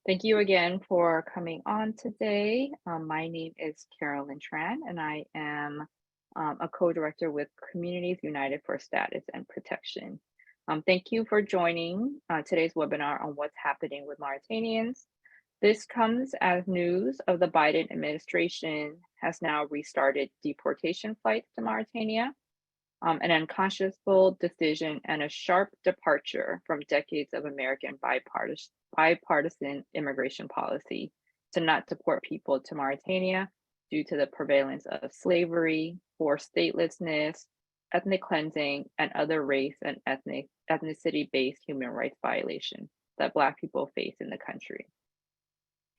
Thank you again for coming on today. My name is Carolyn Tran, and I am a co-director with Communities United for Status and Protection. Thank you for joining today's webinar on what's happening with Mauritanians. This comes as news of the Biden administration has now restarted deportation flights to Mauritania, an unconscionable decision and a sharp departure from decades of American bipartisan immigration policy to not deport people to Mauritania due to the prevalence of slavery, forced statelessness, ethnic cleansing, and other race and ethnicity-based human rights violations that Black people face in the country.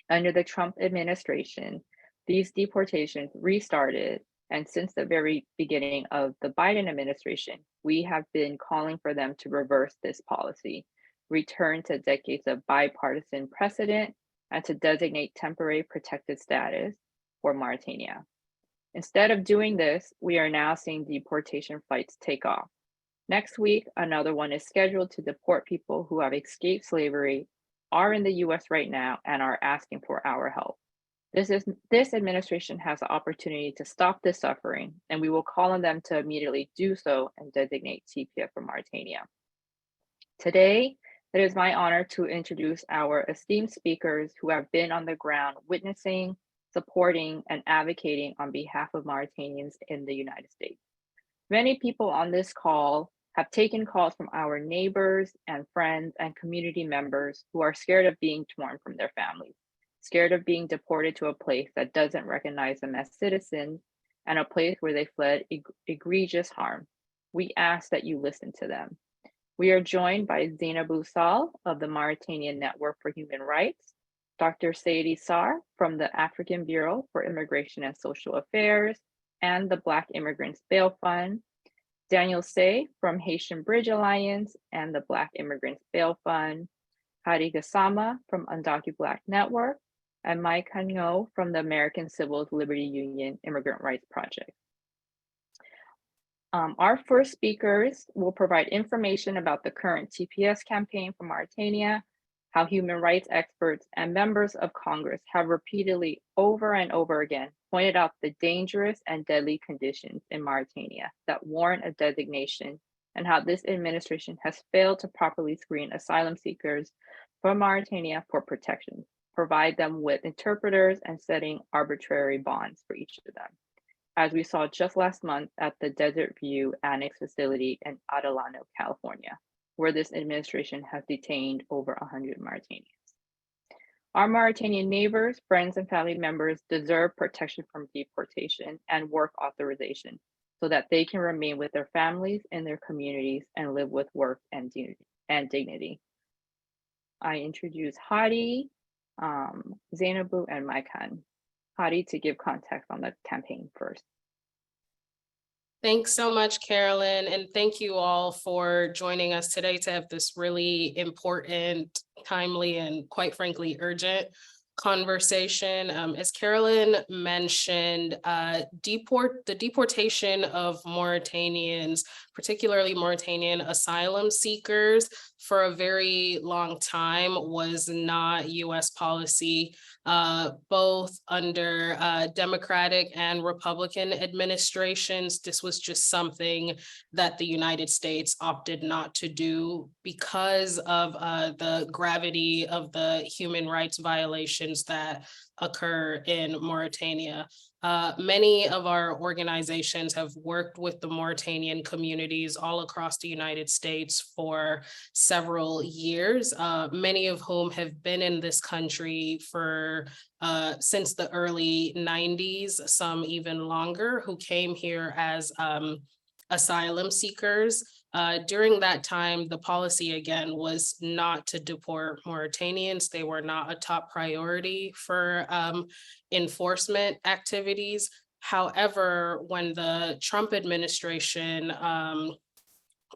Under the Trump administration, these deportations restarted, and since the very beginning of the Biden administration, we have been calling for them to reverse this policy, return to decades of bipartisan precedent, and to designate temporary protected status for Mauritania. Instead of doing this, we are now seeing deportation flights take off. Next week, another one is scheduled to deport people who have escaped slavery, are in the US right now, and are asking for our help. This administration has the opportunity to stop this suffering, and we will call on them to immediately do so and designate TPS for Mauritania. Today, it is my honor to introduce our esteemed speakers who have been on the ground witnessing, supporting, and advocating on behalf of Mauritanians in the United States. Many people on this call have taken calls from our neighbors and friends and community members who are scared of being torn from their families, scared of being deported to a place that doesn't recognize them as citizens and a place where they fled egregious harm. We ask that you listen to them. We are joined by Zainabou Sall of the Mauritanian Network for Human Rights, Dr. Saidi Sarr from the African Bureau for Immigration and Social Affairs and the Black Immigrants Bail Fund, Daniel Say from Haitian Bridge Alliance and the Black Immigrants Bail Fund, Hadi Gassama from UndocuBlack Network, and Mike Hagno from the American Civil Liberty Union Immigrant Rights Project. Our first speakers will provide information about the current TPS campaign for Mauritania, how human rights experts and members of Congress have repeatedly over and over again pointed out the dangerous and deadly conditions in Mauritania that warrant a designation, and how this administration has failed to properly screen asylum seekers from Mauritania for protection, provide them with interpreters, and setting arbitrary bonds for each of them, as we saw just last month at the Desert View Annex facility in Adelano, California, where this administration has detained over 100 Mauritanians. Our Mauritanian neighbors, friends, and family members deserve protection from deportation and work authorization so that they can remain with their families and their communities and live with work and dignity. I introduce Hadi, Zainabou, and Maikan. Hadi to give context on the campaign first. Thanks so much, Carolyn, and thank you all for joining us today to have this really important, timely, and quite frankly, urgent conversation. As Carolyn mentioned, the deportation of Mauritanians, particularly Mauritanian asylum seekers, for a very long time was not US policy. Both under Democratic and Republican administrations, this was just something that the United States opted not to do because of the gravity of the human rights violations that occur in Mauritania. Many of our organizations have worked with the Mauritanian communities all across the United States for several years, many of whom have been in this country for since the early 90s, some even longer, who came here as asylum seekers. During that time, the policy again was not to deport Mauritanians. They were not a top priority for enforcement activities. However, when the Trump administration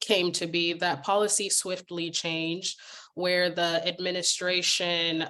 came to be, that policy swiftly changed, where the administration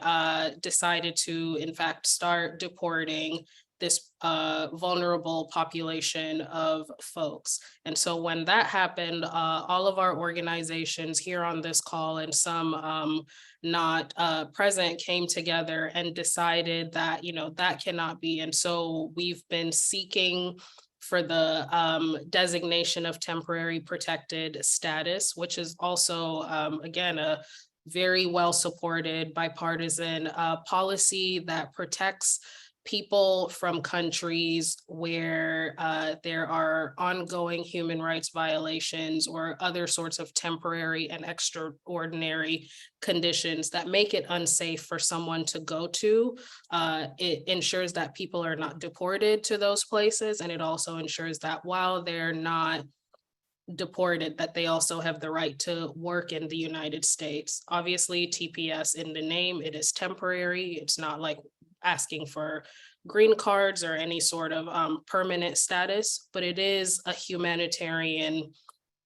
decided to, in fact, start deporting this vulnerable population of folks. And so when that happened, all of our organizations here on this call and some not present, came together and decided that, that cannot be. And so we've been seeking for the designation of temporary protected status, which is also, again, a very well supported bipartisan policy that protects people from countries where there are ongoing human rights violations or other sorts of temporary and extraordinary conditions that make it unsafe for someone to go to. It ensures that people are not deported to those places, and it also ensures that while they're not deported, that they also have the right to work in the United States. Obviously, TPS in the name, it is temporary. It's not like asking for green cards or any sort of permanent status, but it is a humanitarian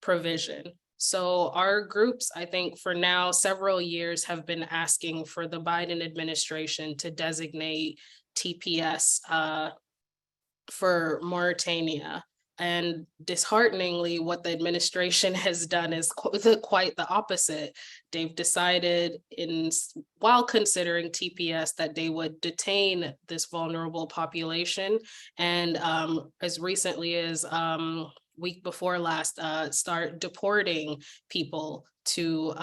provision. So our groups, I think for now, several years have been asking for the Biden administration to designate TPS for Mauritania. And dishearteningly, what the administration has done is quite the opposite. They've decided, while considering TPS, that they would detain this vulnerable population. And as recently as week before last, start deporting people to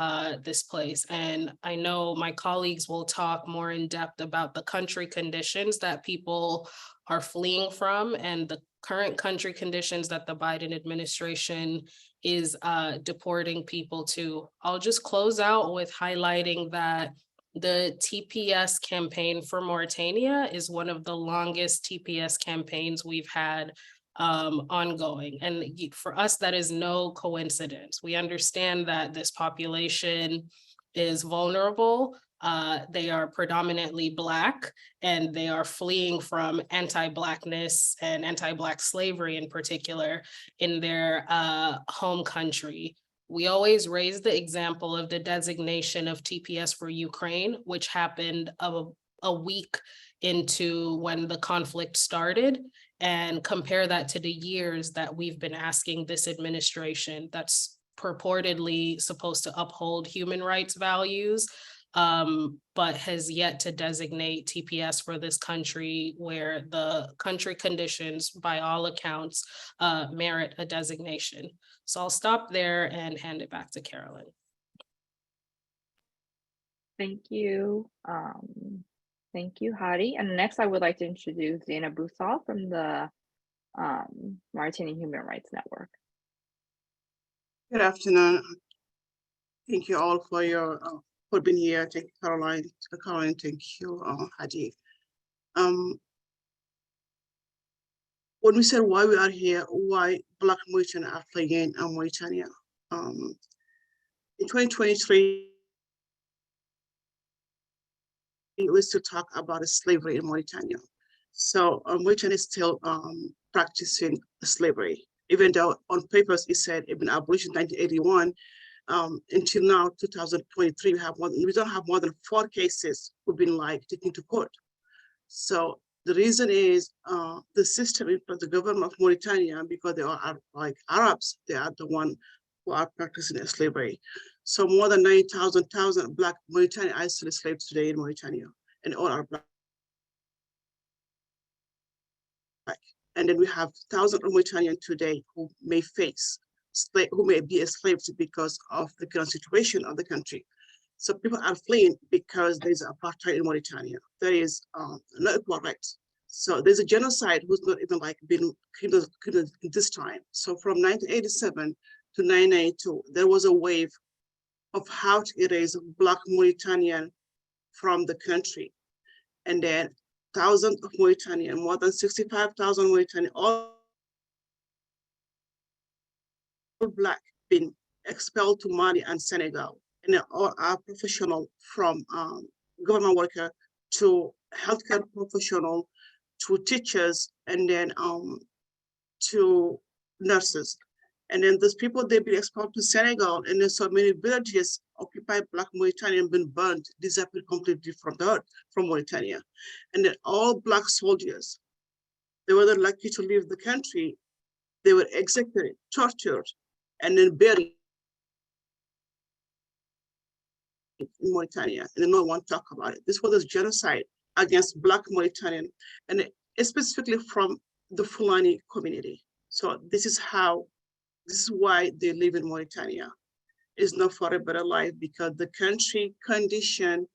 this place. And I know my colleagues will talk more in depth about the country conditions that people are fleeing from and the current country conditions that the Biden administration is deporting people to. I'll just close out with highlighting that the TPS campaign for Mauritania is one of the longest TPS campaigns we've had ongoing. And for us, that is no coincidence. We understand that this population is vulnerable. They are predominantly Black, and they are fleeing from anti-Blackness and anti-Black slavery in particular in their home country. We always raise the example of the designation of TPS for Ukraine, which happened a week into when the conflict started, and compare that to the years that we've been asking this administration that's purportedly supposed to uphold human rights values, but has yet to designate TPS for this country, where the country conditions, by all accounts, merit a designation. So I'll stop there and hand it back to Carolyn. Thank you. Thank you, Hadi. And next, I would like to introduce Zainab Boussal from the Mauritanian Human Rights Network. Good afternoon. Thank you all for your for being here. Thank you, Caroline. Thank you, Hadi. When we said why we are here, why Black Mauritanians are fleeing in Mauritania. In 2023, we used to talk about slavery in Mauritania. So Mauritania is still practicing slavery, even though on papers it said it been abolished in 1981. Until now, 2023, we don't have more than 4 cases who've been taken to court. So the reason is the system, the government of Mauritania, because they are like Arabs, they are the one who are practicing slavery. So more than 90,000 Black Mauritanian are still slaves today in Mauritania, and all are Black. And then we have thousands of Mauritanians today who may be enslaved because of the current situation of the country. So people are fleeing because there's apartheid in Mauritania. There is no equal rights. So there's a genocide who's not even been criminal this time. So from 1987 to 1992, there was a wave of how to erase Black Mauritanian from the country. And then thousands of Mauritanian, more than 65,000 Mauritanian, all Black, been expelled to Mali and Senegal. And all are professional, from government worker to healthcare professional to teachers, and then to nurses. And then those people, they've been expelled to Senegal, and then so many villages occupied Black Mauritanian been burned, disappeared completely from the earth, from Mauritania. And then all Black soldiers, they were not lucky to leave the country. They were executed, tortured, and then buried in Mauritania, and no one talk about it. This was a genocide against Black Mauritanian, and specifically from the Fulani community. So this is why they live in Mauritania. It's not for a better life, because the country condition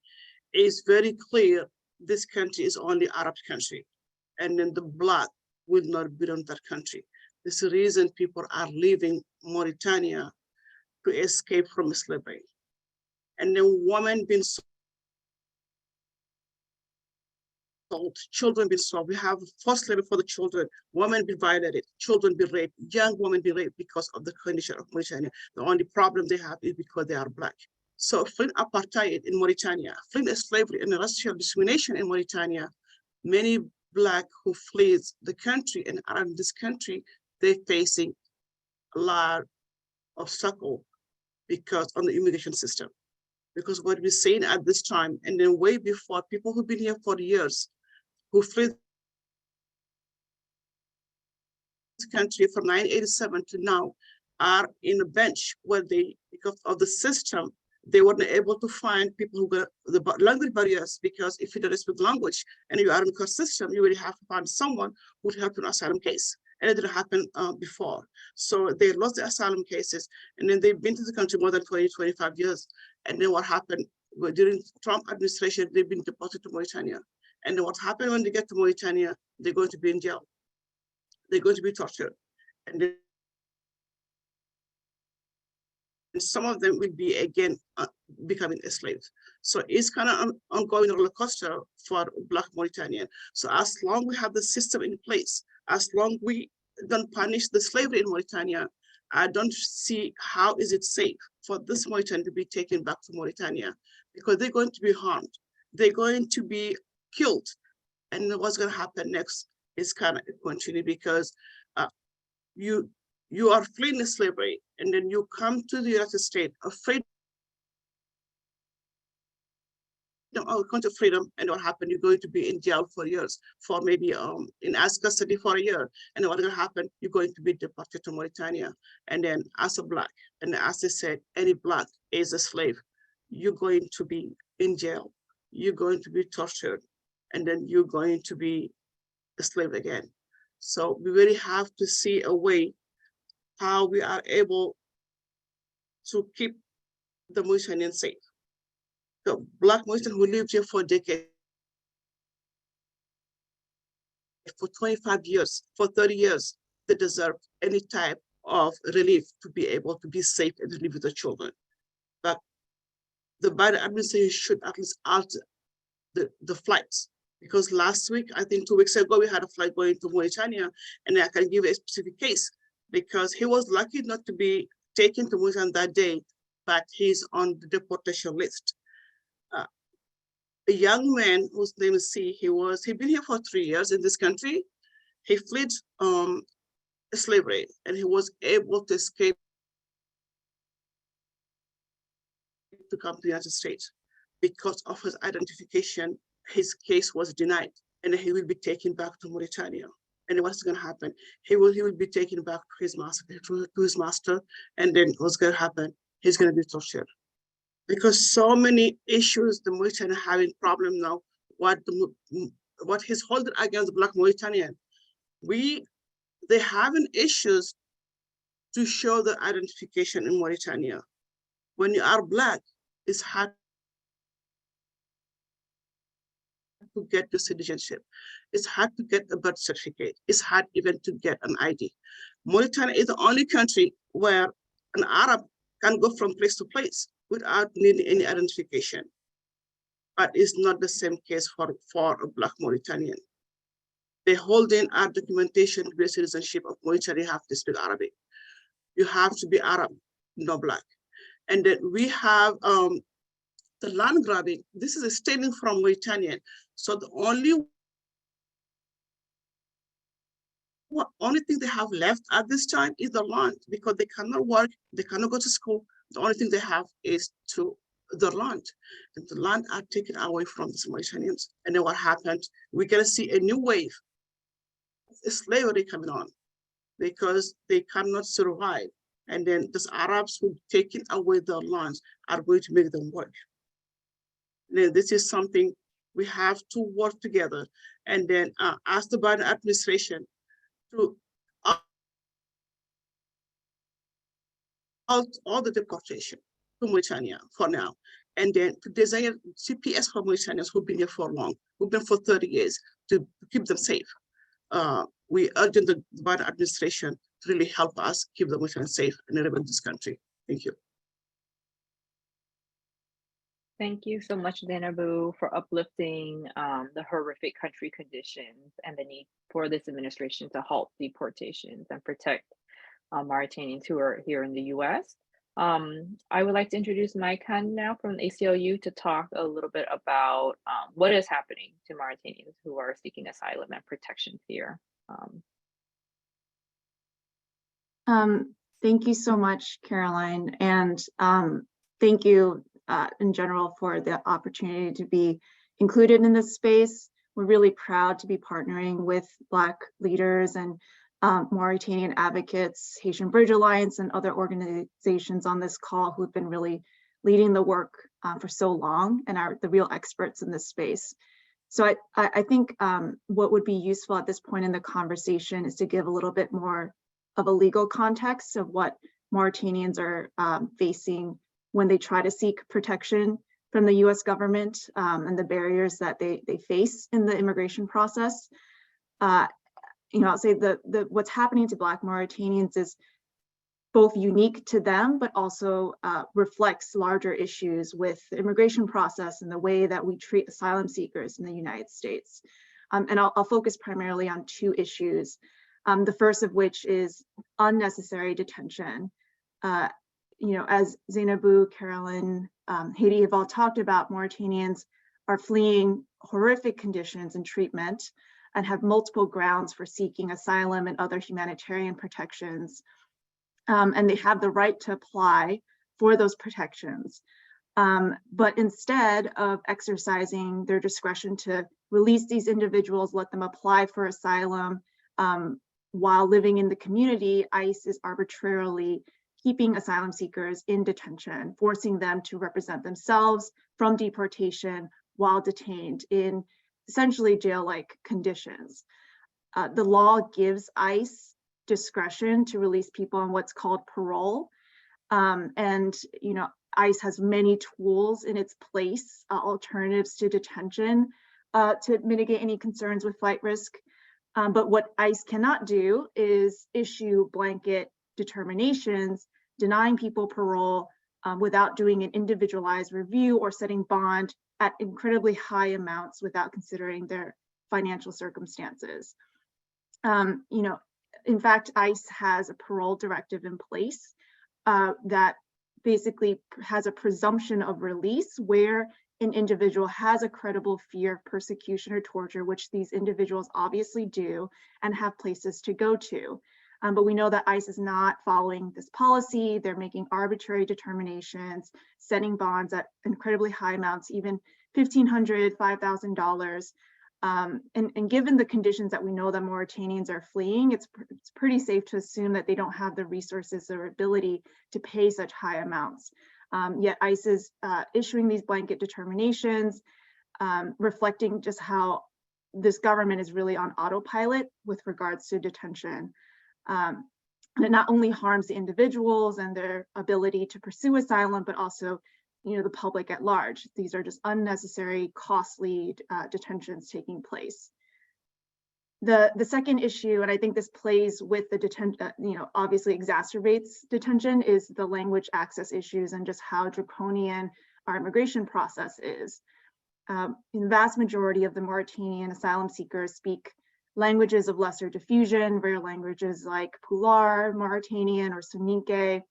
is very clear. This country is only Arab country, and then the Black will not be in that country. This is the reason people are leaving Mauritania to escape from slavery. And then women being sold, children being sold. We have forced labor for the children, women be violated, children be raped, young women be raped because of the condition of Mauritania. The only problem they have is because they are Black. So fleeing apartheid in Mauritania, fleeing slavery and racial discrimination in Mauritania, many Black who flees the country and are in this country, they're facing a lot of obstacle because on the immigration system. Because what we're seeing at this time, and then way before, people who've been here for years, who fled this country from 1987 to now, are in a bench where they, because of the system, they weren't able to find people who got the language barriers, because if you don't speak language and you are in the court system, you really have to find someone who would help in an asylum case. And it didn't happen before. So they lost the asylum cases, and then they've been to the country more than 20, 25 years. And then what happened, during Trump administration, they've been deported to Mauritania. And then what happened when they get to Mauritania, they're going to be in jail. They're going to be tortured. And then some of them will be again becoming slaves. So it's kind of an ongoing roller coaster for Black Mauritanian. So as long we have the system in place, as long we don't punish the slavery in Mauritania, I don't see how is it safe for this Mauritanian to be taken back to Mauritania, because they're going to be harmed. They're going to be killed. And what's going to happen next is kind of continue, because you are fleeing slavery, and then you come to the United States afraid of country freedom, and what happened? You're going to be in jail for years, for maybe in custody for a year. And what's going to happen? You're going to be deported to Mauritania. And then as a Black, and as they said, any Black is a slave. You're going to be in jail. You're going to be tortured, and then you're going to be a slave again. So we really have to see a way how we are able to keep the Mauritanians safe. The Black Mauritanians who lived here for decades, for 25 years, for 30 years, they deserve any type of relief to be able to be safe and live with the children. But the Biden administration should at least alter the flights. Because last week, I think 2 weeks ago, we had a flight going to Mauritania, and I can give a specific case, because he was lucky not to be taken to Mauritania that day, but he's on the deportation list. A young man whose name is C, he'd been here for 3 years in this country. He fled slavery, and he was able to escape to come to the United States. Because of his identification, his case was denied, and he will be taken back to Mauritania. And what's going to happen? He will be taken back to his master, and then what's going to happen? He's going to be tortured. Because so many issues the Mauritanian having problem now, what he's holding against Black Mauritanian, they having issues to show the identification in Mauritania. When you are Black, it's hard to get the citizenship. It's hard to get a birth certificate. It's hard even to get an ID. Mauritania is the only country where an Arab can go from place to place without needing any identification. But it's not the same case for a Black Mauritanian. They hold in our documentation to be citizenship of Mauritania, you have to speak Arabic. You have to be Arab, no Black. And then we have the land grabbing. This is a stealing from Mauritanian. So the only thing they have left at this time is the land, because they cannot work, they cannot go to school. The only thing they have is the land. And the land are taken away from the Mauritanians. And then what happened? We're gonna see a new wave of slavery coming on, because they cannot survive. And then these Arabs who taken away their lands are going to make them work. then this is something we have to work together, and then ask the Biden administration to all the deportation to Mauritania for now, and then to design TPS for Mauritanians who've been here for long, who've been for 30 years, to keep them safe. We urge the Biden administration to really help us keep the Mauritanians safe and live in this country. Thank you. Thank you so much, Zainabu, for uplifting the horrific country conditions and the need for this administration to halt deportations and protect Mauritanians who are here in the US. I would like to introduce Mike Han now from the ACLU to talk a little bit about what is happening to Mauritanians who are seeking asylum and protection here. Thank you so much, Caroline, and thank you in general for the opportunity to be included in this space. We're really proud to be partnering with Black leaders and Mauritanian advocates, Haitian Bridge Alliance, and other organizations on this call who've been really leading the work for so long and are the real experts in this space. So I think what would be useful at this point in the conversation is to give a little bit more of a legal context of what Mauritanians are facing when they try to seek protection from the US government and the barriers that they face in the immigration process. I'll say what's happening to Black Mauritanians is both unique to them, but also reflects larger issues with the immigration process and the way that we treat asylum seekers in the United States. And I'll focus primarily on two issues. The first of which is unnecessary detention. As Zainabu, Carolyn, Haiti have all talked about, Mauritanians are fleeing horrific conditions and treatment and have multiple grounds for seeking asylum and other humanitarian protections. And they have the right to apply for those protections. But instead of exercising their discretion to release these individuals, let them apply for asylum, while living in the community, ICE is arbitrarily keeping asylum seekers in detention, forcing them to represent themselves from deportation while detained in essentially jail-like conditions. The law gives ICE discretion to release people on what's called parole. And ICE has many tools in its place, alternatives to detention, to mitigate any concerns with flight risk. But what ICE cannot do is issue blanket determinations, denying people parole without doing an individualized review or setting bond at incredibly high amounts without considering their financial circumstances. In fact, ICE has a parole directive in place that basically has a presumption of release where an individual has a credible fear of persecution or torture, which these individuals obviously do and have places to go to. But we know that ICE is not following this policy. They're making arbitrary determinations, setting bonds at incredibly high amounts, even $1,500, $5,000. And given the conditions that we know that Mauritanians are fleeing, it's pretty safe to assume that they don't have the resources or ability to pay such high amounts. Yet ICE is issuing these blanket determinations, reflecting just how this government is really on autopilot with regards to detention. And it not only harms the individuals and their ability to pursue asylum, but also the public at large. These are just unnecessary, costly detentions taking place. The second issue, and I think this plays with the detention, obviously exacerbates detention, is the language access issues and just how draconian our immigration process is. The vast majority of the Mauritanian asylum seekers speak languages of lesser diffusion, rare languages like Pular, Mauritanian, or Soninke,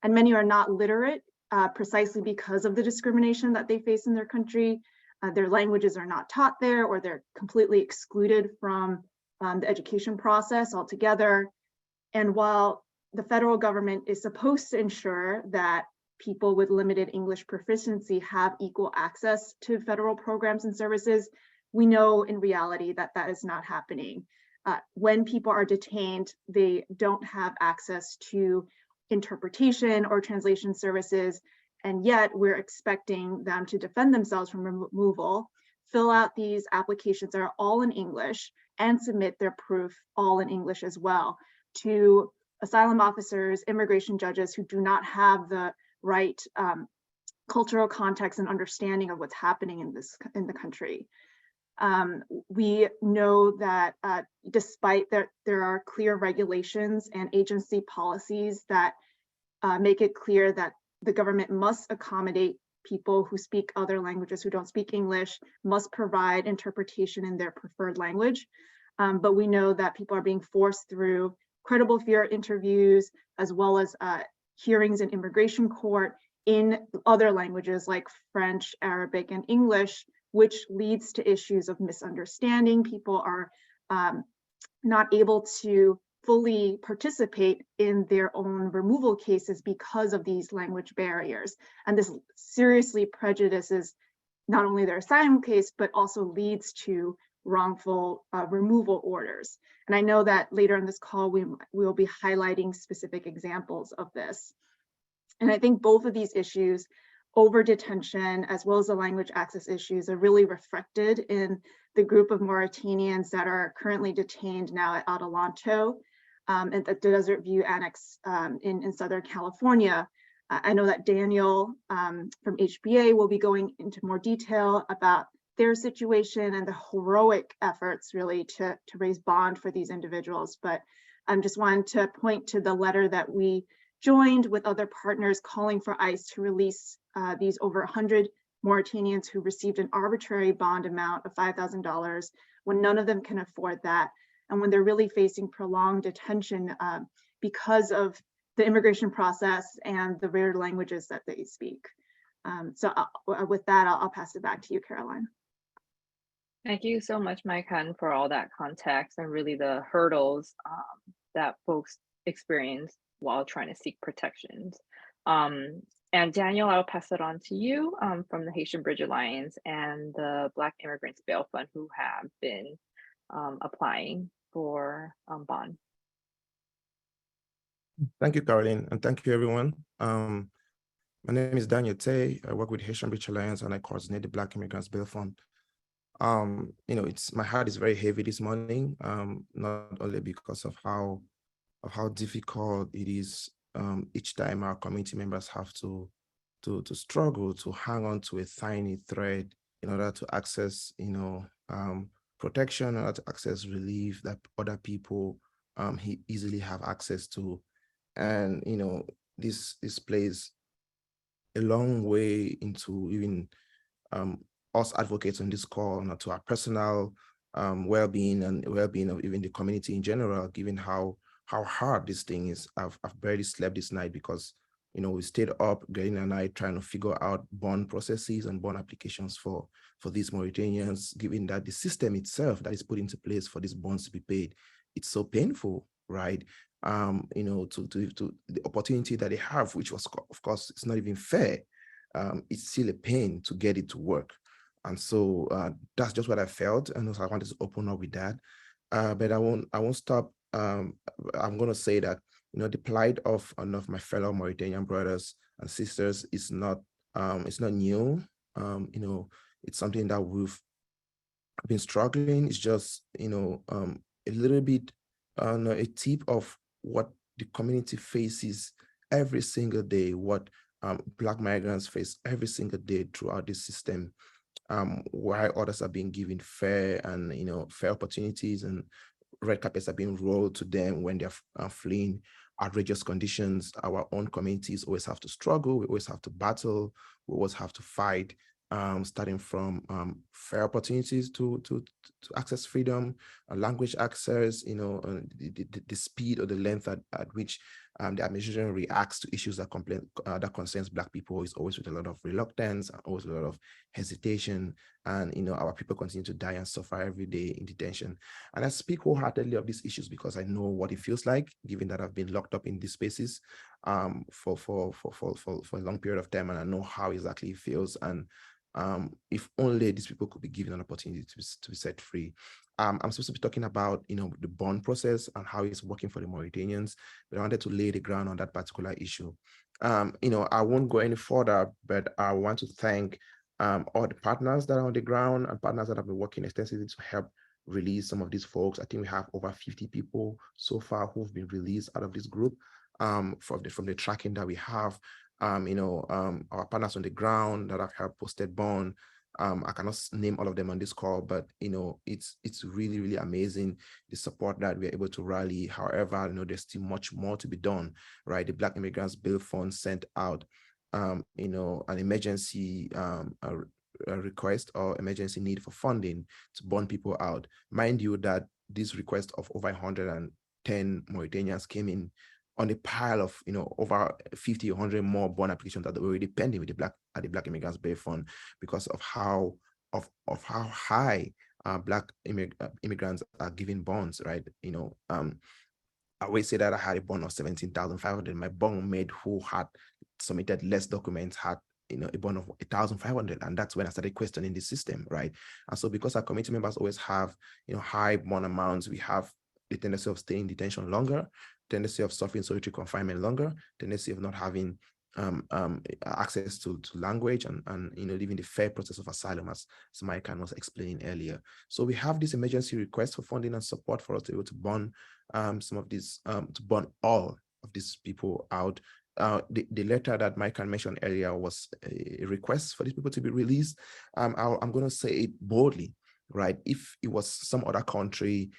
and many are not literate precisely because of the discrimination that they face in their country. Their languages are not taught there, or they're completely excluded from the education process altogether. And while the federal government is supposed to ensure that people with limited English proficiency have equal access to federal programs and services, we know in reality that that is not happening. When people are detained, they don't have access to interpretation or translation services. And yet we're expecting them to defend themselves from removal, fill out these applications that are all in English, and submit their proof all in English as well to asylum officers, immigration judges who do not have the right cultural context and understanding of what's happening in the country. We know that despite that there are clear regulations and agency policies that make it clear that the government must accommodate people who speak other languages, who don't speak English, must provide interpretation in their preferred language. But we know that people are being forced through credible fear interviews, as well as hearings in immigration court in other languages like French, Arabic, and English, which leads to issues of misunderstanding. People are not able to fully participate in their own removal cases because of these language barriers. And this seriously prejudices not only their asylum case, but also leads to wrongful removal orders. And I know that later in this call, we will be highlighting specific examples of this. And I think both of these issues, over detention, as well as the language access issues, are really reflected in the group of Mauritanians that are currently detained now at Adelanto at the Desert View Annex in Southern California. I know that Daniel from HBA will be going into more detail about their situation and the heroic efforts really to raise bond for these individuals. But I'm just wanting to point to the letter that we joined with other partners calling for ICE to release these over 100 Mauritanians who received an arbitrary bond amount of $5,000 when none of them can afford that, and when they're really facing prolonged detention because of the immigration process and the rare languages that they speak. So with that, I'll pass it back to you, Caroline. Thank you so much, Maikan, for all that context and really the hurdles that folks experience while trying to seek protections. And Daniel, I'll pass it on to you from the Haitian Bridge Alliance and the Black Immigrants Bail Fund, who have been applying for bond. Thank you, Caroline, and thank you, everyone. My name is Daniel Tay. I work with Haitian Bridge Alliance, and I coordinate the Black Immigrants Bail Fund. My heart is very heavy this morning, not only because of how difficult it is each time our community members have to struggle to hang on to a tiny thread in order to access, protection, in order to access relief that other people easily have access to. And, this plays a long way into even us advocates on this call, to our personal well-being and well-being of even the community in general, given how hard this thing is. I've barely slept this night because, we stayed up, Glenn and I, trying to figure out bond processes and bond applications for these Mauritanians, given that the system itself that is put into place for these bonds to be paid, it's so painful, right? To the opportunity that they have, which was, of course, it's not even fair. It's still a pain to get it to work. And so that's just what I felt. And so I wanted to open up with that. But I won't stop. I'm going to say that, the plight of my fellow Mauritanian brothers and sisters is not, it's not new. It's something that we've been struggling. It's just, a little bit, a tip of what the community faces every single day, what Black migrants face every single day throughout this system, while others are being given fair and, fair opportunities, and red carpets are being rolled to them when they're fleeing outrageous conditions. Our own communities always have to struggle. We always have to battle. We always have to fight, starting from fair opportunities to access freedom, language access, the speed or the length at which the administration reacts to issues that concerns Black people is always with a lot of reluctance and always with a lot of hesitation. And, our people continue to die and suffer every day in detention. And I speak wholeheartedly of these issues because I know what it feels like, given that I've been locked up in these spaces for a long period of time, and I know how exactly it feels. And if only these people could be given an opportunity to be set free. I'm supposed to be talking about, the bond process and how it's working for the Mauritanians, but I wanted to lay the ground on that particular issue. I won't go any further, but I want to thank all the partners that are on the ground and partners that have been working extensively to help release some of these folks. I think we have over 50 people so far who've been released out of this group from the tracking that we have. Our partners on the ground that have helped posted bond. I cannot name all of them on this call, but it's really, really amazing the support that we're able to rally. However, there's still much more to be done, right? The Black Immigrants Bill Fund sent out an emergency a request or emergency need for funding to bond people out. Mind you that this request of over 110 Mauritanians came in on a pile of over 50 or 100 more bond applications that were already pending with the Black Immigrants Bill Fund because of how high Black immigrants are giving bonds, right? I always say that I had a bond of 17,500. My bond mate who had submitted less documents had a bond of 1,500, and that's when I started questioning the system, right? And so because our committee members always have high bond amounts, we have the tendency of staying in detention longer, tendency of suffering solitary confinement longer, tendency of not having access to language and living the fair process of asylum, as Mike was explaining earlier. So we have this emergency request for funding and support for us to be able to bond some of these, to bond all of these people out. The letter that Mike mentioned earlier was a request for these people to be released. I'm going to say it boldly, right? If it was some other country,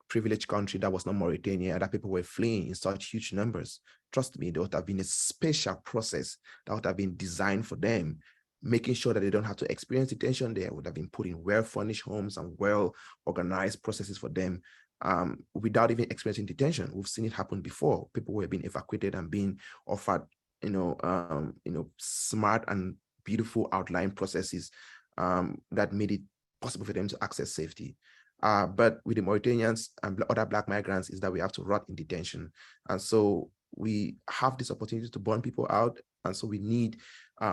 privileged country that was not Mauritania, that people were fleeing in such huge numbers, trust me, there would have been a special process that would have been designed for them, making sure that they don't have to experience detention. They would have been put in well-furnished homes and well-organized processes for them without even experiencing detention. We've seen it happen before. People were being evacuated and being offered, smart and beautiful outline processes that made it possible for them to access safety. But with the Mauritanians and other Black migrants is that we have to rot in detention. And so we have this opportunity to bond people out. And so we need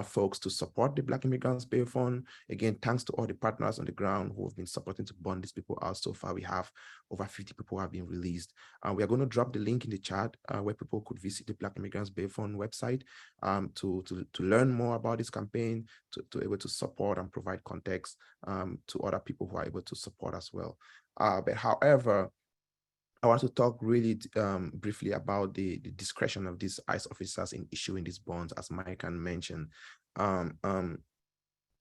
folks to support the Black Immigrants Bill Fund. Again, thanks to all the partners on the ground who have been supporting to bond these people out. So far, we have over 50 people who have been released. We are going to drop the link in the chat where people could visit the Black Immigrants Bill Fund website to learn more about this campaign, to able to support and provide context to other people who are able to support as well. But however, I want to talk really briefly about the discretion of these ICE officers in issuing these bonds, as Mike mentioned.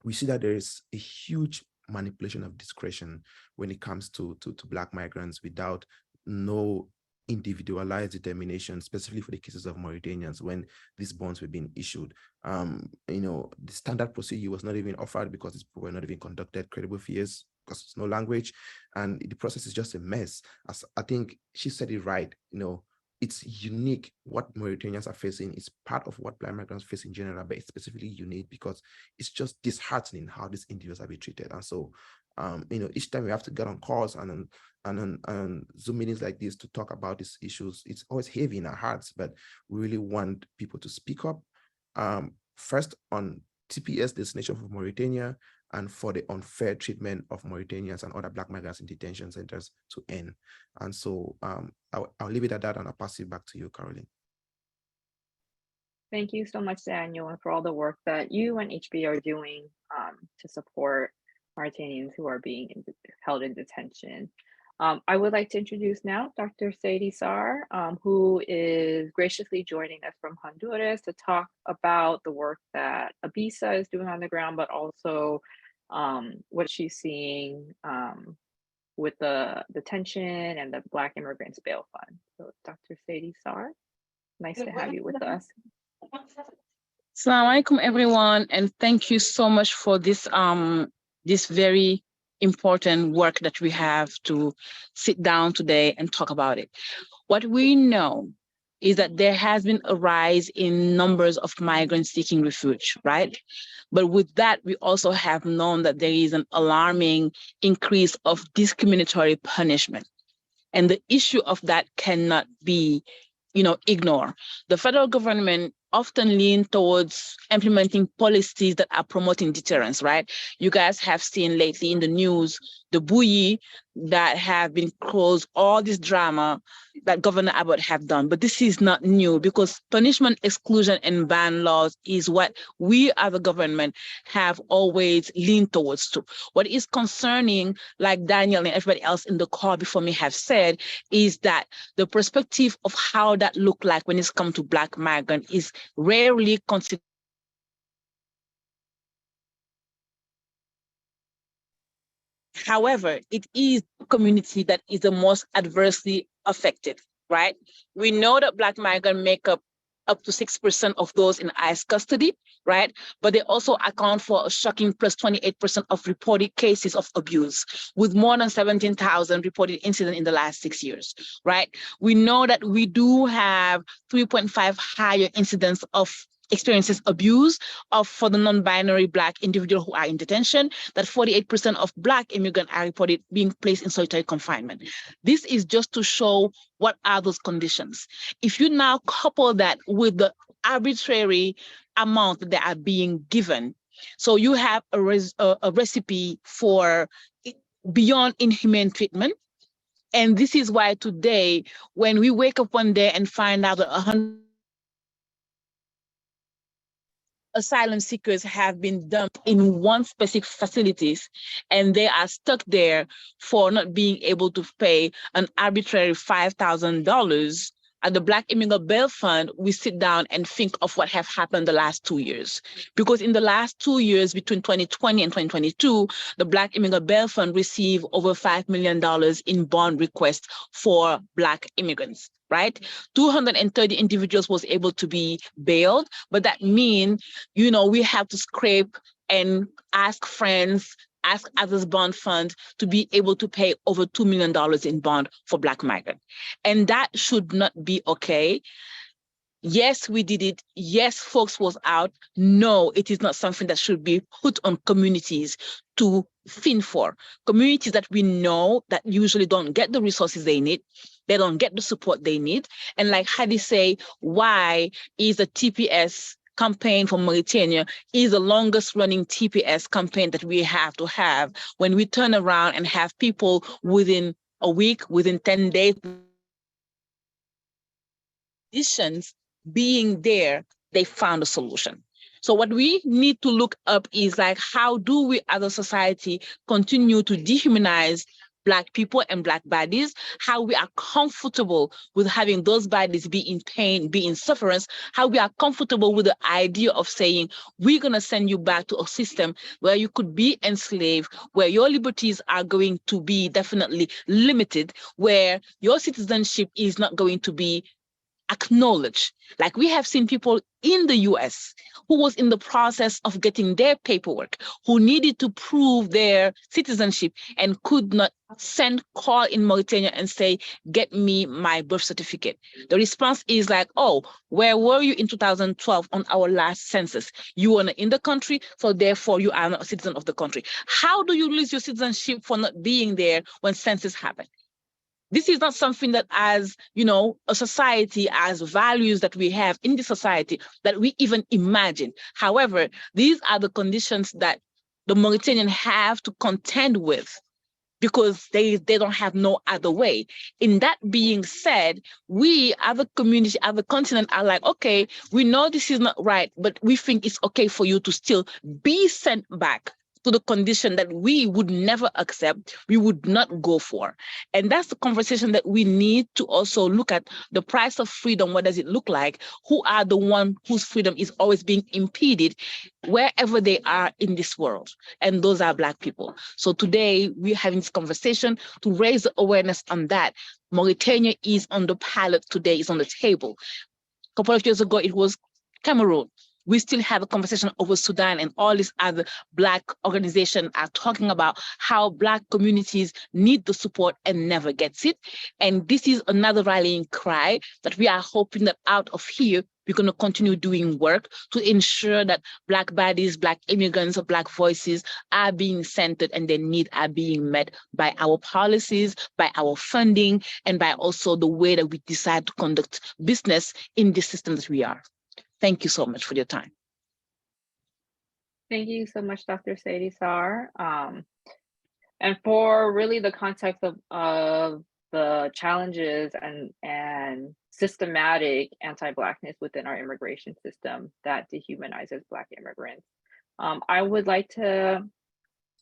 We see that there is a huge manipulation of discretion when it comes to Black migrants without no individualized determination, specifically for the cases of Mauritanians when these bonds were being issued. The standard procedure was not even offered because these people were not even conducted credible fears because there's no language, and the process is just a mess. As I think she said it right, it's unique. What Mauritanians are facing is part of what Black migrants face in general, but it's specifically unique because it's just disheartening how these individuals are being treated. And so, each time we have to get on calls and Zoom meetings like this to talk about these issues, it's always heavy in our hearts, but we really want people to speak up. First on TPS designation for Mauritania, and for the unfair treatment of Mauritanians and other Black migrants in detention centers to end. And so I'll leave it at that and I'll pass it back to you, Caroline. Thank you so much, Daniel, and for all the work that you and HB are doing to support Mauritanians who are being held in detention. I would like to introduce now Dr. Sadie Sarr, who is graciously joining us from Honduras to talk about the work that ABISA is doing on the ground, but also what she's seeing with the detention and the Black Immigrants Bail Fund. So Dr. Sadie Sarr, nice to have you with us. Assalamu alaikum, everyone, and thank you so much for this this very important work that we have to sit down today and talk about it. What we know is that there has been a rise in numbers of migrants seeking refuge, right? But with that, we also have known that there is an alarming increase of discriminatory punishment. And the issue of that cannot be, ignored. The federal government often lean towards implementing policies that are promoting deterrence, right? You guys have seen lately in the news, the buoy that have been caused all this drama that Governor Abbott have done, but this is not new because punishment, exclusion, and ban laws is what we as a government have always leaned towards to. What is concerning, like Daniel and everybody else in the call before me have said, is that the perspective of how that look like when it's come to Black migrant is rarely considered. However, it is a community that is the most adversely affected, right? We know that Black migrants make up to 6% of those in ICE custody, right? But they also account for a shocking plus 28% of reported cases of abuse, with more than 17,000 reported incidents in the last 6 years, right? We know that we do have 3.5 higher incidents of experiences abuse for the non-binary Black individuals who are in detention, that 48% of Black immigrants are reported being placed in solitary confinement. This is just to show what are those conditions. If you now couple that with the arbitrary amount that they are being given, so you have a recipe for beyond inhumane treatment. And this is why today, when we wake up one day and find out that 100 asylum seekers have been dumped in one specific facilities and they are stuck there for not being able to pay an arbitrary $5,000 at the Black Immigrant Bail Fund, we sit down and think of what have happened the last 2 years. Because in the last 2 years, between 2020 and 2022, the Black Immigrant Bail Fund received over $5 million in bond requests for Black immigrants, right? 230 individuals was able to be bailed, but that means, you know, we have to scrape and ask friends, ask others bond fund to be able to pay over $2 million in bond for Black migrants. And that should not be okay. Yes, we did it. Yes, folks was out. No, it is not something that should be put on communities to fin for. Communities that we know that usually don't get the resources they need. They don't get the support they need. And like Hadi say, why is the TPS campaign for Mauritania is the longest running TPS campaign that we have to have when we turn around and have people within a week, within 10 days, conditions being there, they found a solution. So what we need to look up is like, how do we as a society continue to dehumanize Black people and Black bodies, how we are comfortable with having those bodies be in pain, be in sufferance, how we are comfortable with the idea of saying, we're gonna send you back to a system where you could be enslaved, where your liberties are going to be definitely limited, where your citizenship is not going to be acknowledged. Like we have seen people in the US who was in the process of getting their paperwork, who needed to prove their citizenship and could not call in Mauritania and say, get me my birth certificate. The response is like, oh, where were you in 2012 on our last census? You were not in the country, so therefore you are not a citizen of the country. How do you lose your citizenship for not being there when census happened? This is not something that as, you know, a society, as values that we have in the society that we even imagine. However, these are the conditions that the Mauritanians have to contend with because they don't have no other way. In that being said, we as a community, as a continent are like, okay, we know this is not right, but we think it's okay for you to still be sent back to the condition that we would never accept, we would not go for. And that's the conversation that we need to also look at. The price of freedom, what does it look like? Who are the one whose freedom is always being impeded wherever they are in this world? And those are Black people. So today we're having this conversation to raise the awareness on that. Mauritania is on the palette today, is on the table. A couple of years ago, it was Cameroon. We still have a conversation over Sudan, and all these other Black organizations are talking about how Black communities need the support and never gets it. And this is another rallying cry that we are hoping that out of here, we're going to continue doing work to ensure that Black bodies, Black immigrants, Black voices are being centered and their needs are being met by our policies, by our funding, and by also the way that we decide to conduct business in the system that we are. Thank you so much for your time. Thank you so much, Dr. Sadie Sarr. And for really the context of the challenges and systematic anti-Blackness within our immigration system that dehumanizes Black immigrants. I would like to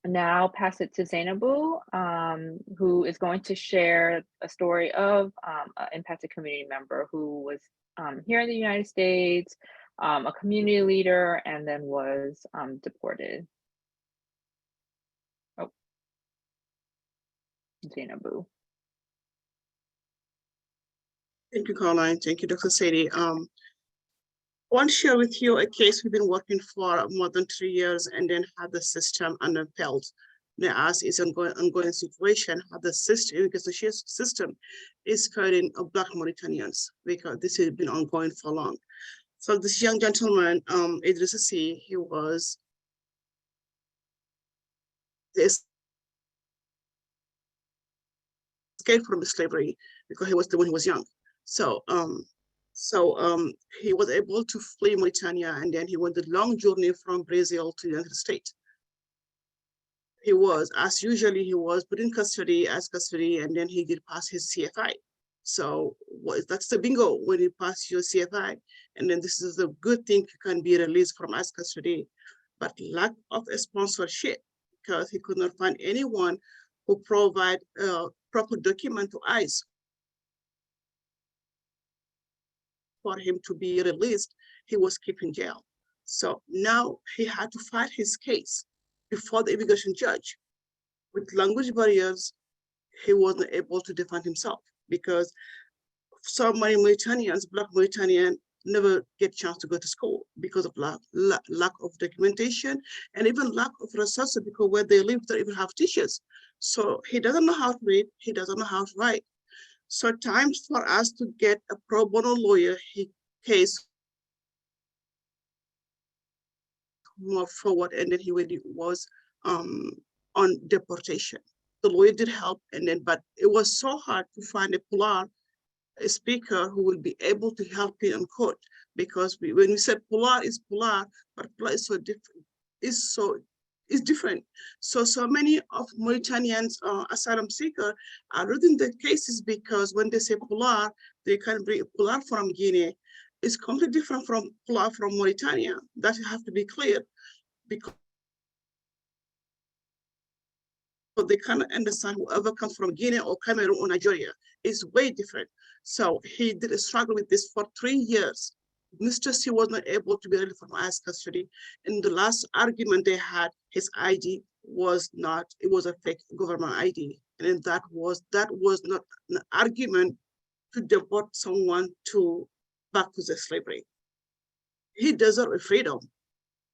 now pass it to Zainabu, who is going to share a story of an impacted community member who was here in the United States, a community leader, and then was deported. Oh, Zainabu. Thank you, Caroline. Thank you, Dr. Sadie. I want to share with you a case we've been working for more than 3 years and then had the system upheld. Now, as is an ongoing situation, how the system, because the system is hurting Black Mauritanians, because this has been ongoing for long. So this young gentleman, Idrissa C, he was escaped from slavery because he was the one who was young. So he was able to flee Mauritania, and then he went the long journey from Brazil to the United States. He was, as usually, he was put in custody, and then he did pass his CFI. So that's the bingo when you pass your CFI, and then this is a good thing, you can be released from ICE custody, but lack of a sponsorship, because he could not find anyone who provide a proper document to ICE for him to be released. He was kept in jail. So now he had to fight his case before the immigration judge. With language barriers, he wasn't able to defend himself because so many Mauritanians, Black Mauritanians, never get a chance to go to school because of lack of documentation and even lack of resources, because where they live, they don't even have teachers. So he doesn't know how to read, he doesn't know how to write. So times for us to get a pro bono lawyer, case more forward, and then he really was on deportation. The lawyer did help, and then, but it was so hard to find a speaker who will be able to help him in court, because when we said Pular is Pular, but Pular is so different, is different. So many of Mauritanians asylum seekers are losing their cases because when they say Pular, they can bring Pular from Guinea. It's completely different from Pular from Mauritania. That have to be clear, because they cannot understand whoever comes from Guinea or Cameroon or Nigeria. It's way different. So he did struggle with this for 3 years. Mr. C was not able to be released from ICE custody. In the last argument they had, his ID was not, it was a fake government ID. And that was not an argument to deport someone back to the slavery. He deserved freedom.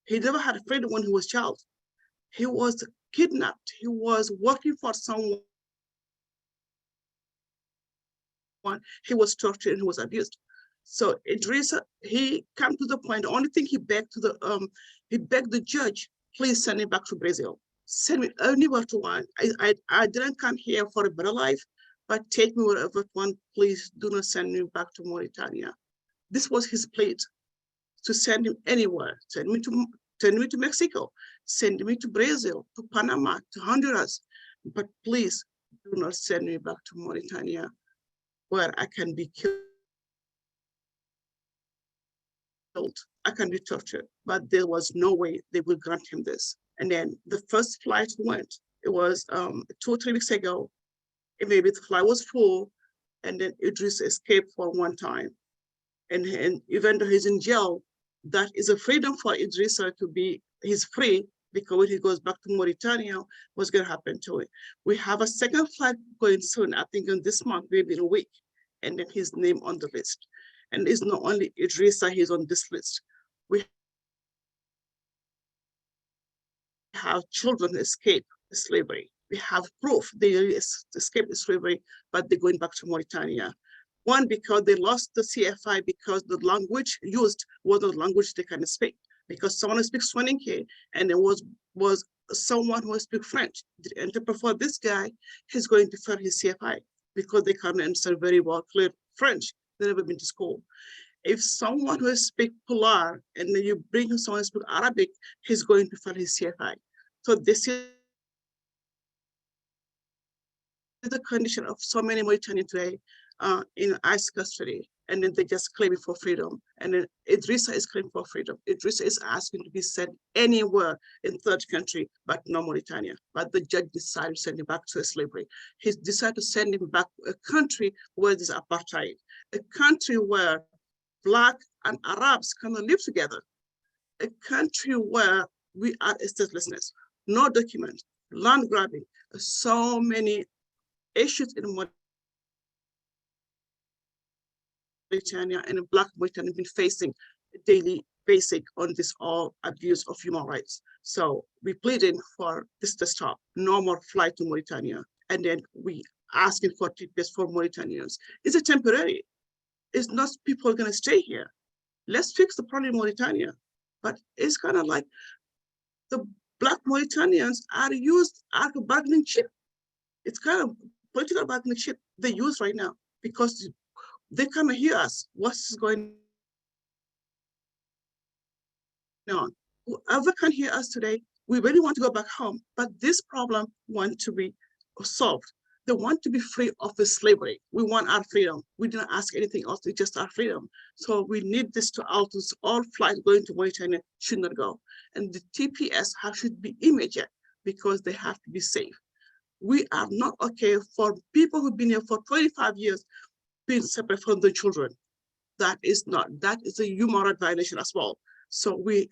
He never had freedom when he was a child. He was kidnapped. He was working for someone. He was tortured and he was abused. So Idrissa, he came to the point, the only thing he begged the judge, please send me back to Brazil. Send me anywhere to want. I didn't come here for a better life, but take me wherever you want. Please do not send me back to Mauritania. This was his plea, to send him anywhere. Send me to Mexico, send me to Brazil, to Panama, to Honduras, but please do not send me back to Mauritania, where I can be killed. I can be tortured, but there was no way they would grant him this. And then the first flight went, it was 2 or 3 weeks ago, and maybe the flight was full, and then Idris escaped for one time. And even though he's in jail, that is a freedom for Idrissa to be, he's free, because when he goes back to Mauritania, what's gonna happen to it? We have a second flight going soon, I think in this month, maybe in a week, and then his name on the list. And it's not only Idrissa, he's on this list. We have children escape slavery. We have proof they escaped slavery, but they're going back to Mauritania. One, because they lost the CFI because the language used was not language they can speak. Because someone who speaks Swahili and it was someone who speaks French. The interpreter for this guy, he's going to fail his CFI because they can't understand very well clear French. They've never been to school. If someone who speaks Pular and then you bring someone who speaks Arabic, he's going to fail his CFI. So this is the condition of so many Mauritanians today in ICE custody, and then they just claim it for freedom. And then Idrissa is claiming for freedom. Idrissa is asking to be sent anywhere in third country, but no Mauritania. But the judge decided to send him back to slavery. He decided to send him back to a country where there's apartheid, a country where Black and Arabs cannot live together, a country where we are statelessness, no documents, land grabbing, so many issues in Mauritania, and Black Mauritania have been facing daily basic on this all abuse of human rights. So we pleading for this to stop, no more flight to Mauritania. And then we asking for TPS for Mauritanians. Is it temporary? It's not people gonna stay here. Let's fix the problem in Mauritania. But it's kind of like the Black Mauritanians are used as a bargaining chip. It's kind of political bargaining chip they use right now because they come and hear us. What's going on? Whoever can hear us today, we really want to go back home, but this problem wants to be solved. They want to be free of the slavery. We want our freedom. We didn't ask anything else, it's just our freedom. So we need this to alter. All flights going to Mauritania should not go. And the TPS should be immediate because they have to be safe. We are not okay for people who've been here for 25 years being separate from the children. That is a human rights violation as well. So we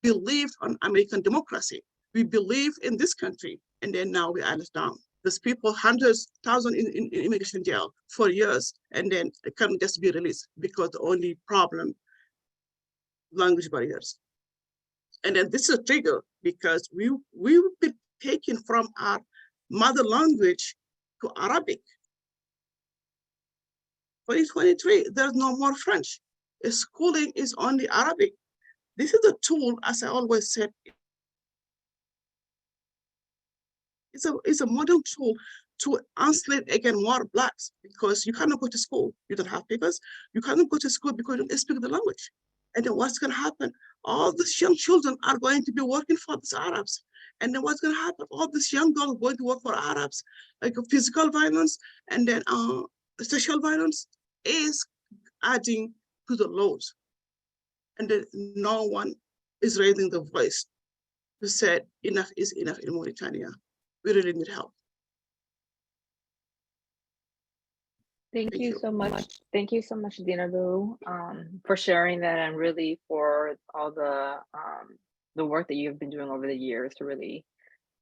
believe on American democracy. We believe in this country, and then now we are let down. There's people, hundreds, thousands in immigration jail for years, and then it can just be released because the only problem, language barriers. And then this is a trigger because we will be taken from our mother language to Arabic. 2023, there's no more French. Schooling is only Arabic. This is a tool, as I always said, it's a modern tool to enslave again more Blacks because you cannot go to school. You don't have papers. You cannot go to school because you don't speak the language. And then what's going to happen? All these young children are going to be working for these Arabs. And then what's going to happen? All these young girls are going to work for Arabs, like physical violence and then sexual violence is adding to the load. And then no one is raising the voice to say enough is enough in Mauritania. We really need help. Thank you so much. Thank you so much, Dinabu, for sharing that and really for all the work that you've been doing over the years to really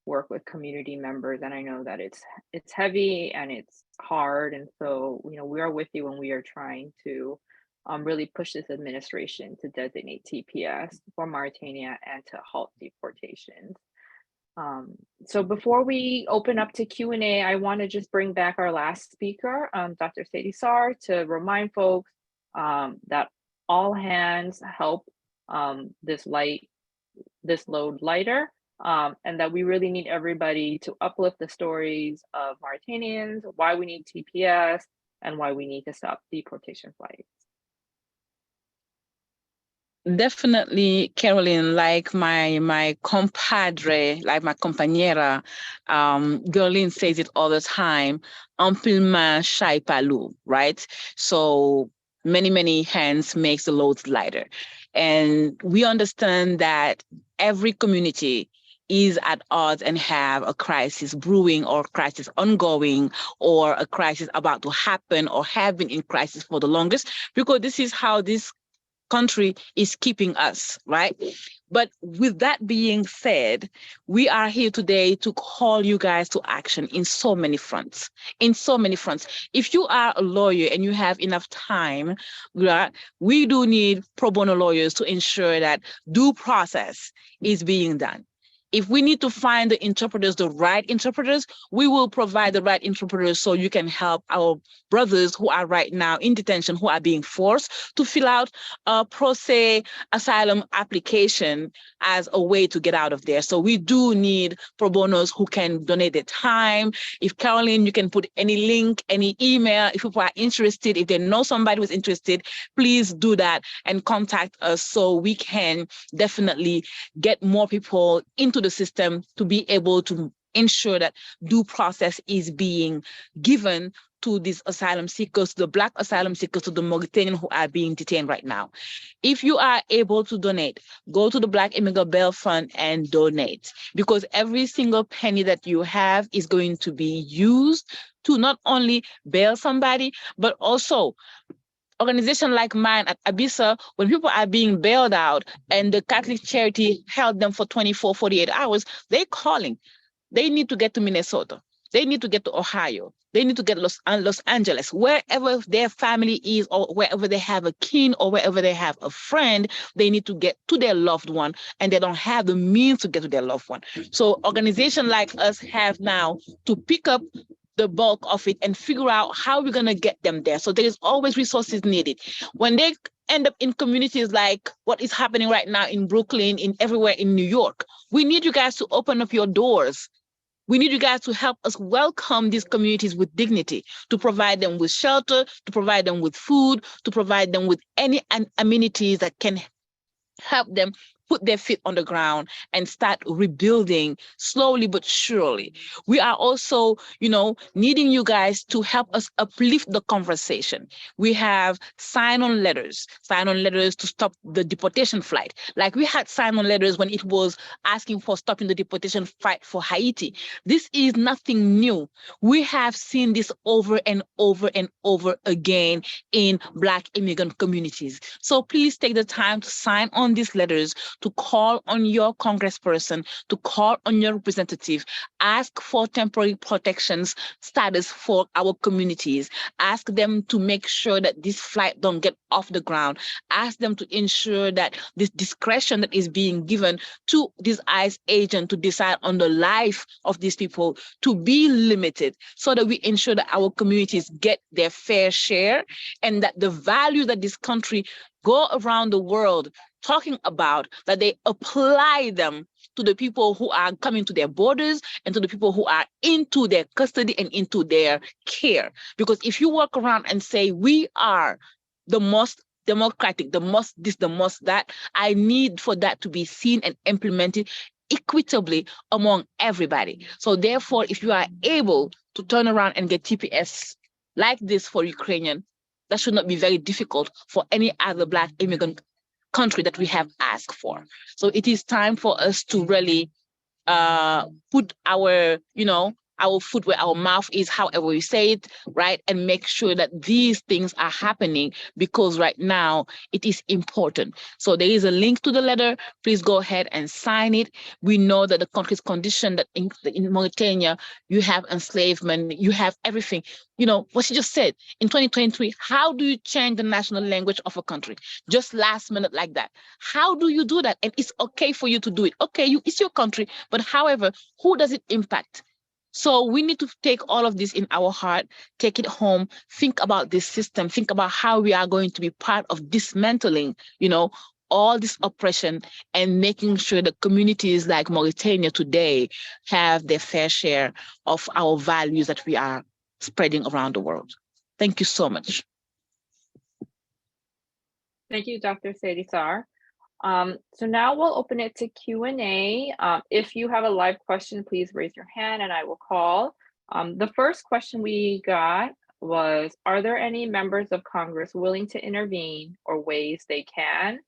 work with community members. And I know that it's heavy and it's hard. And so, you know, we are with you when we are trying to really push this administration to designate TPS for Mauritania and to halt deportations. So before we open up to Q&A, I want to just bring back our last speaker, Dr. Sadie Sarr, to remind folks that all hands help this load lighter, and that we really need everybody to uplift the stories of Mauritanians, why we need TPS, and why we need to stop deportation flights. Definitely, Caroline, like my compadre, like my compañera, Gerlin says it all the time, amplement chai palou, right? So many hands makes the loads lighter. And we understand that every community is at odds and have a crisis brewing or crisis ongoing or a crisis about to happen or have been in crisis for the longest, because this is how this country is keeping us, right? But with that being said, we are here today to call you guys to action in so many fronts, If you are a lawyer and you have enough time, we do need pro bono lawyers to ensure that due process is being done. If we need to find the interpreters, the right interpreters, we will provide the right interpreters so you can help our brothers who are right now in detention, who are being forced to fill out a pro se asylum application as a way to get out of there. So we do need pro bonos who can donate their time. If Caroline, you can put any link, any email, if people are interested, if they know somebody who's interested, please do that and contact us so we can definitely get more people into into the system to be able to ensure that due process is being given to these asylum seekers, the Black asylum seekers, to the Mauritanians who are being detained right now. If you are able to donate, go to the Black Immigrant Bail Fund and donate, because every single penny that you have is going to be used to not only bail somebody, but also organization like mine at ABISA, when people are being bailed out and the Catholic Charity held them for 24, 48 hours, they're calling. They need to get to Minnesota. They need to get to Ohio. They need to get Los Angeles, wherever their family is, or wherever they have a kin, or wherever they have a friend, they need to get to their loved one, and they don't have the means to get to their loved one. So organizations like us have now to pick up the bulk of it and figure out how we're going to get them there. So there is always resources needed. When they end up in communities like what is happening right now in Brooklyn, in everywhere in New York, we need you guys to open up your doors. We need you guys to help us welcome these communities with dignity, to provide them with shelter, to provide them with food, to provide them with any amenities that can help them put their feet on the ground and start rebuilding slowly but surely. We are also, needing you guys to help us uplift the conversation. We have sign-on letters to stop the deportation flight. Like we had sign-on letters when it was asking for stopping the deportation flight for Haiti. This is nothing new. We have seen this over and over and over again in Black immigrant communities. So please take the time to sign on these letters, to call on your congressperson, to call on your representative, ask for temporary protections status for our communities, ask them to make sure that this flight don't get off the ground, ask them to ensure that this discretion that is being given to this ICE agent to decide on the life of these people to be limited, so that we ensure that our communities get their fair share, and that the value that this country go around the world talking about, that they apply them to the people who are coming to their borders and to the people who are into their custody and into their care. Because if you walk around and say, we are the most democratic, the most this, the most that, I need for that to be seen and implemented equitably among everybody. So therefore, if you are able to turn around and get TPS like this for Ukrainian, that should not be very difficult for any other Black immigrant country that we have asked for. So it is time for us to really put our, our foot where our mouth is, however we say it, right? And make sure that these things are happening, because right now it is important. So there is a link to the letter. Please go ahead and sign it. We know that the country's condition, that in Mauritania, you have enslavement, you have everything. What she just said, in 2023, how do you change the national language of a country? Just last minute like that. How do you do that? And it's okay for you to do it. Okay, it's your country, but however, who does it impact? So we need to take all of this in our heart, take it home, think about this system, think about how we are going to be part of dismantling, all this oppression, and making sure that communities like Mauritania today have their fair share of our values that we are spreading around the world. Thank you so much. Thank you, Dr. Sadisar. So now we'll open it to Q&A. If you have a live question, please raise your hand and I will call. The first question we got was, are there any members of Congress willing to intervene or ways they can?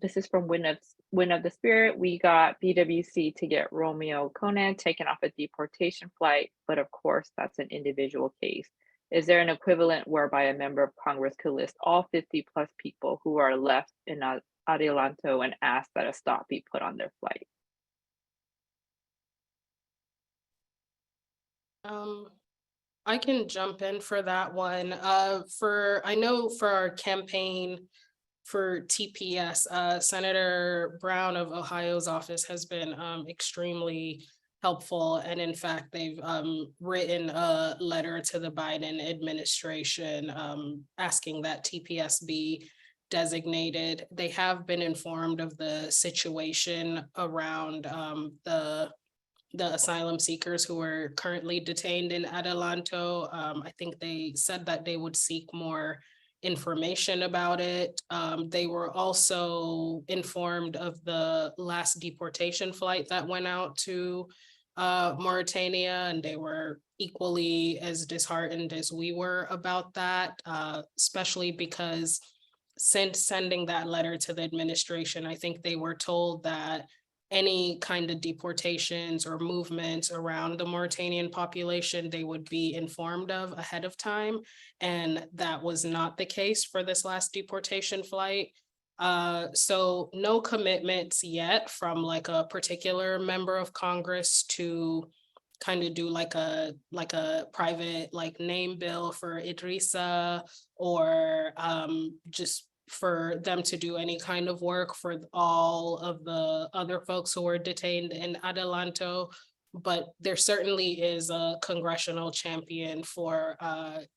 This is from Wind of the Spirit. We got BWC to get Romeo Conan taken off a deportation flight, but of course that's an individual case. Is there an equivalent whereby a member of Congress could list all 50 plus people who are left in Adelanto and ask that a stop be put on their flight? I can jump in for that one. I know for our campaign for TPS, Senator Brown of Ohio's office has been extremely helpful. And in fact, they've written a letter to the Biden administration asking that TPS be designated. They have been informed of the situation around the asylum seekers who are currently detained in Adelanto. I think they said that they would seek more information about it. They were also informed of the last deportation flight that went out to Mauritania, and they were equally as disheartened as we were about that, especially because since sending that letter to the administration, I think they were told that any kind of deportations or movements around the Mauritanian population, they would be informed of ahead of time. And that was not the case for this last deportation flight. So no commitments yet from like a particular member of Congress to kind of do like a private like name bill for Idrissa, or just for them to do any kind of work for all of the other folks who were detained in Adelanto. But there certainly is a congressional champion for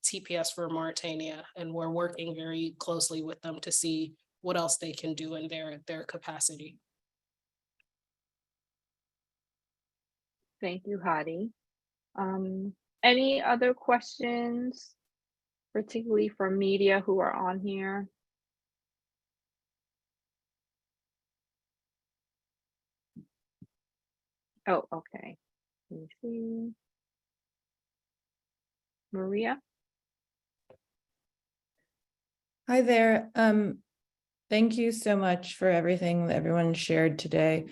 TPS for Mauritania, and we're working very closely with them to see what else they can do in their capacity. Thank you, Hadi. Any other questions, particularly from media who are on here? Oh, okay. Let me see. Maria? Hi there. Thank you so much for everything that everyone shared today.